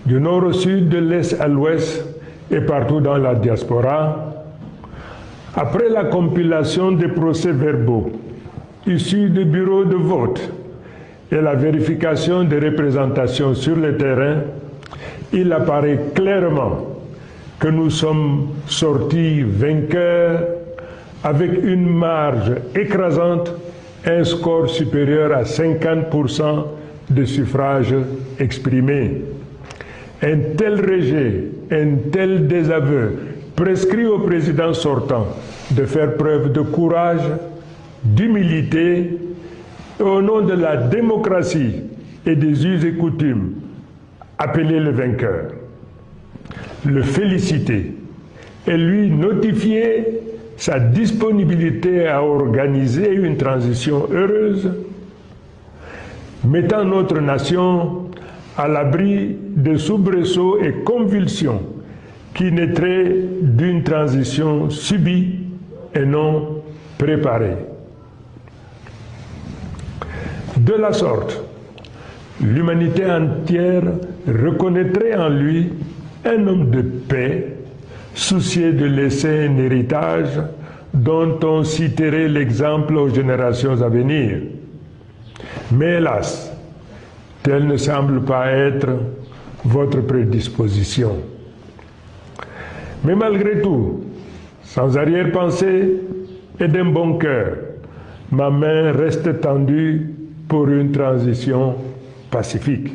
du nord au sud, de l'est à l'ouest et partout dans la diaspora, après la compilation des procès-verbaux issus du bureau de vote et la vérification des représentations sur le terrain, il apparaît clairement que nous sommes sortis vainqueurs avec une marge écrasante, un score supérieur à 50% de suffrages exprimés. Un tel rejet, un tel désaveu prescrit au président sortant de faire preuve de courage, d'humilité, et au nom de la démocratie et des us et coutumes, appeler le vainqueur, le féliciter et lui notifier sa disponibilité à organiser une transition heureuse, mettant notre nation à l'abri de soubresauts et convulsions qui naîtraient d'une transition subie et non préparée. De la sorte, l'humanité entière reconnaîtrait en lui un homme de paix, soucieux de laisser un héritage dont on citerait l'exemple aux générations à venir. Mais hélas, telle ne semble pas être votre prédisposition. Mais malgré tout, sans arrière-pensée et d'un bon cœur, ma main reste tendue pour une transition pacifique.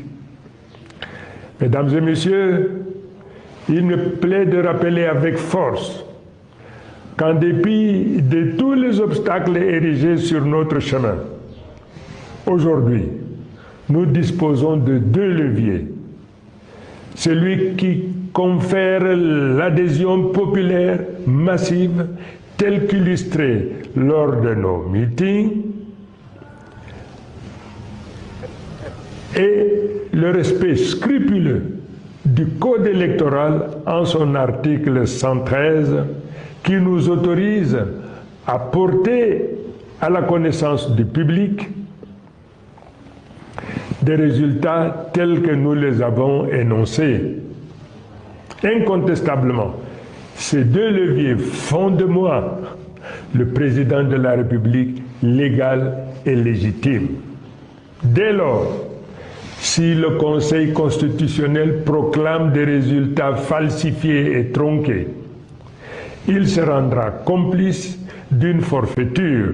Mesdames et messieurs, il me plaît de rappeler avec force qu'en dépit de tous les obstacles érigés sur notre chemin, aujourd'hui, nous disposons de deux leviers. Celui qui confère l'adhésion populaire massive telle qu'illustrée lors de nos meetings et le respect scrupuleux du Code électoral en son article 113 qui nous autorise à porter à la connaissance du public des résultats tels que nous les avons énoncés. Incontestablement, ces deux leviers font de moi le président de la République légal et légitime. Dès lors, si le Conseil constitutionnel proclame des résultats falsifiés et tronqués, il se rendra complice d'une forfaiture,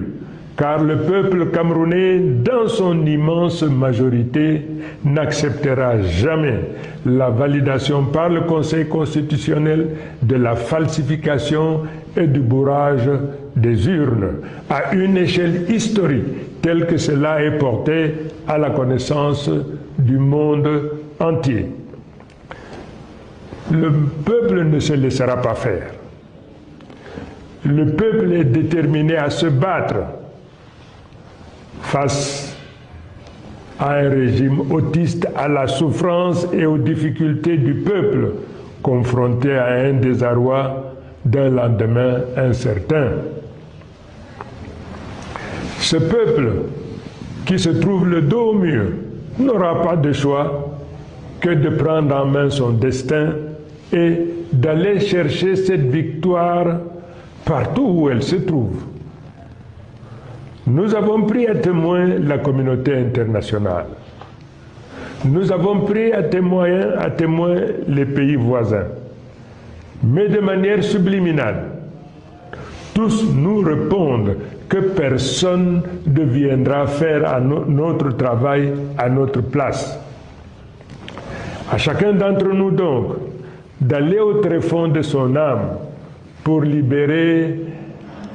car le peuple camerounais, dans son immense majorité, n'acceptera jamais la validation par le Conseil constitutionnel de la falsification et du bourrage des urnes à une échelle historique telle que cela est porté à la connaissance du monde entier. Le peuple ne se laissera pas faire. Le peuple est déterminé à se battre face à un régime autiste, à la souffrance et aux difficultés du peuple, confronté à un désarroi d'un lendemain incertain. Ce peuple, qui se trouve le dos au mur, n'aura pas de choix que de prendre en main son destin et d'aller chercher cette victoire partout où elle se trouve. Nous avons pris à témoin la communauté internationale. Nous avons pris à témoin les pays voisins. Mais de manière subliminale, tous nous répondent que personne ne viendra faire notre travail à notre place. À chacun d'entre nous donc d'aller au tréfonds de son âme pour libérer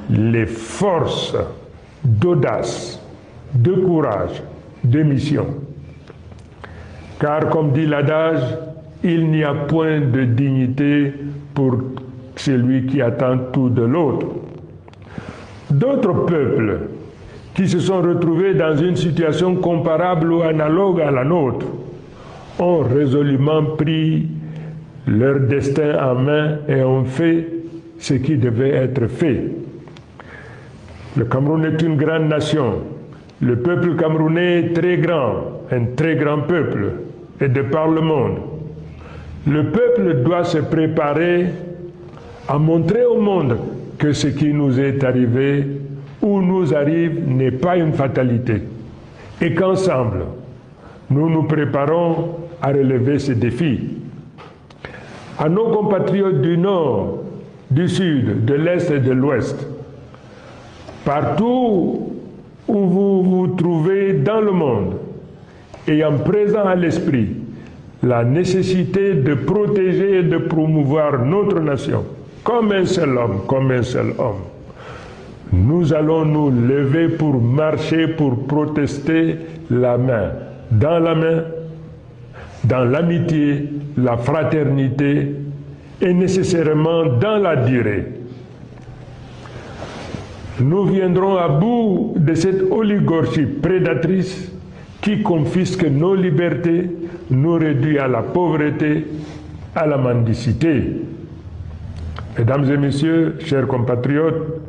les forces d'audace, de courage, de mission. Car comme dit l'adage, il n'y a point de dignité pour celui qui attend tout de l'autre. D'autres peuples qui se sont retrouvés dans une situation comparable ou analogue à la nôtre ont résolument pris leur destin en main et ont fait ce qui devait être fait. Le Cameroun est une grande nation. Le peuple camerounais est très grand, un très grand peuple, et de par le monde. Le peuple doit se préparer à montrer au monde que ce qui nous est arrivé ou nous arrive n'est pas une fatalité et qu'ensemble, nous nous préparons à relever ces défis. À nos compatriotes du Nord, du Sud, de l'Est et de l'Ouest, partout où vous vous trouvez dans le monde, ayant présent à l'esprit la nécessité de protéger et de promouvoir notre nation, comme un seul homme, nous allons nous lever pour marcher, pour protester la main, dans l'amitié, la fraternité et nécessairement dans la durée. Nous viendrons à bout de cette oligarchie prédatrice qui confisque nos libertés, nous réduit à la pauvreté, à la mendicité. Mesdames et messieurs, chers compatriotes,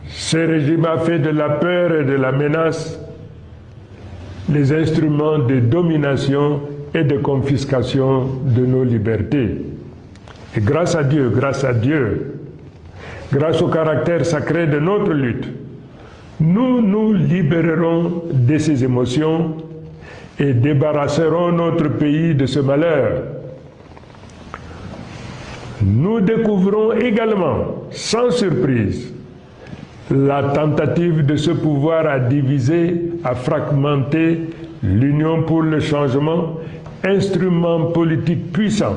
ce régime a fait de la peur et de la menace les instruments de domination et de confiscation de nos libertés. Et grâce à Dieu, grâce au caractère sacré de notre lutte, nous nous libérerons de ces émotions et débarrasserons notre pays de ce malheur. Nous découvrons également, sans surprise, la tentative de ce pouvoir à diviser, à fragmenter l'Union pour le changement, instrument politique puissant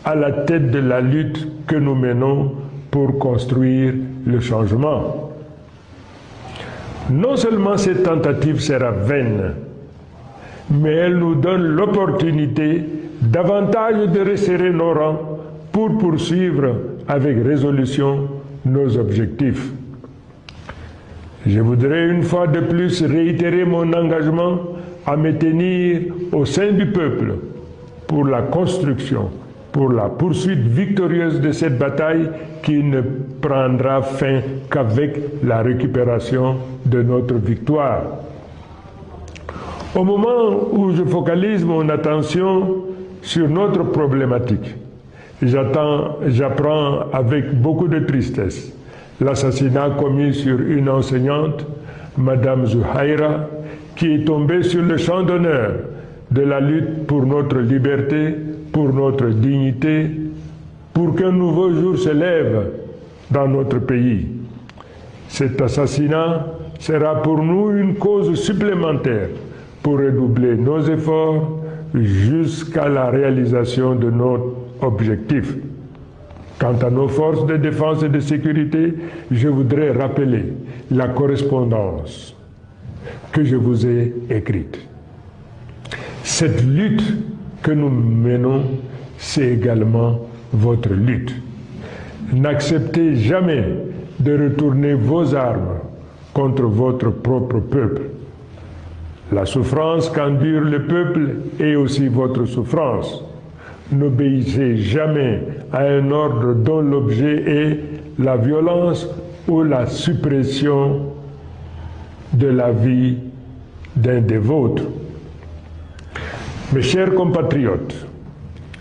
à la tête de la lutte que nous menons pour construire le changement. Non seulement cette tentative sera vaine, mais elle nous donne l'opportunité davantage de resserrer nos rangs pour poursuivre avec résolution nos objectifs. Je voudrais une fois de plus réitérer mon engagement à me tenir au sein du peuple pour la construction, pour la poursuite victorieuse de cette bataille qui ne prendra fin qu'avec la récupération de notre victoire. Au moment où je focalise mon attention sur notre problématique, j'apprends avec beaucoup de tristesse l'assassinat commis sur une enseignante, Madame Zouhaïra, qui est tombée sur le champ d'honneur de la lutte pour notre liberté, pour notre dignité, pour qu'un nouveau jour se lève dans notre pays. Cet assassinat sera pour nous une cause supplémentaire pour redoubler nos efforts jusqu'à la réalisation de notre objectif. Quant à nos forces de défense et de sécurité, je voudrais rappeler la correspondance que je vous ai écrite. Cette lutte que nous menons, c'est également votre lutte. N'acceptez jamais de retourner vos armes contre votre propre peuple. La souffrance qu'endure le peuple est aussi votre souffrance. N'obéissez jamais à un ordre dont l'objet est la violence ou la suppression de la vie d'un des vôtres. Mes chers compatriotes,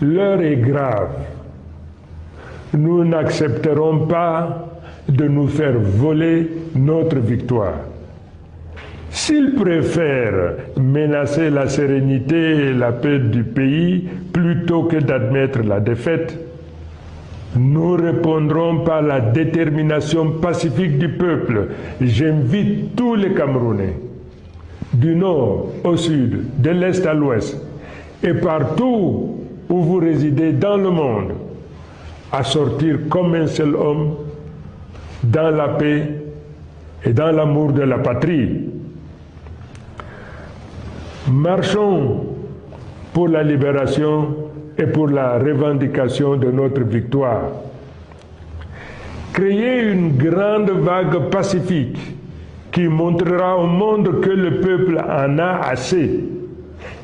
l'heure est grave. Nous n'accepterons pas de nous faire voler notre victoire. S'ils préfèrent menacer la sérénité et la paix du pays plutôt que d'admettre la défaite, nous répondrons par la détermination pacifique du peuple. J'invite tous les Camerounais, du nord au sud, de l'est à l'ouest, et partout où vous résidez dans le monde, à sortir comme un seul homme dans la paix et dans l'amour de la patrie. Marchons pour la libération et pour la revendication de notre victoire. Créez une grande vague pacifique qui montrera au monde que le peuple en a assez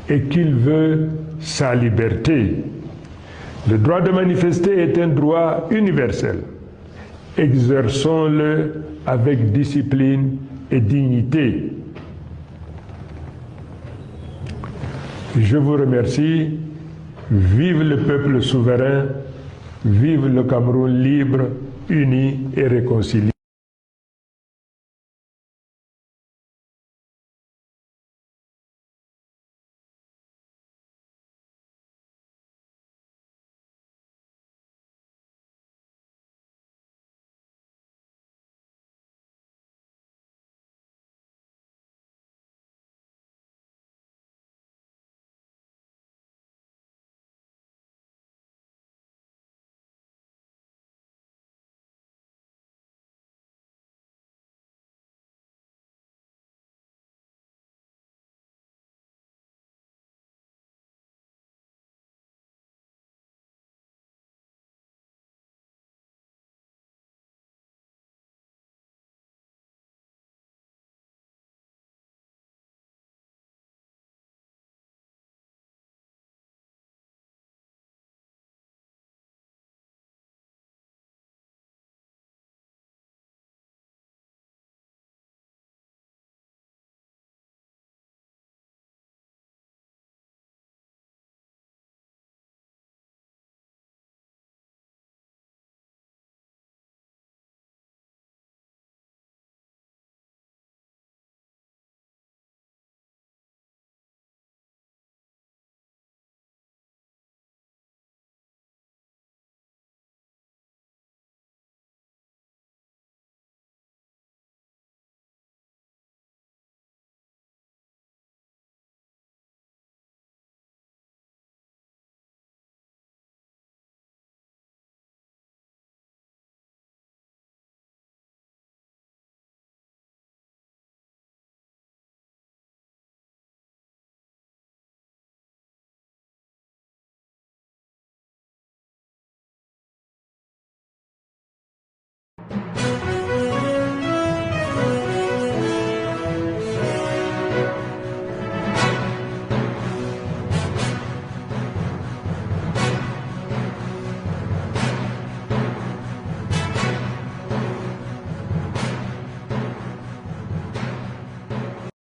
et qu'il veut sa liberté. Le droit de manifester est un droit universel. Exerçons-le avec discipline et dignité. Je vous remercie. Vive le peuple souverain, vive le Cameroun libre, uni et réconcilié.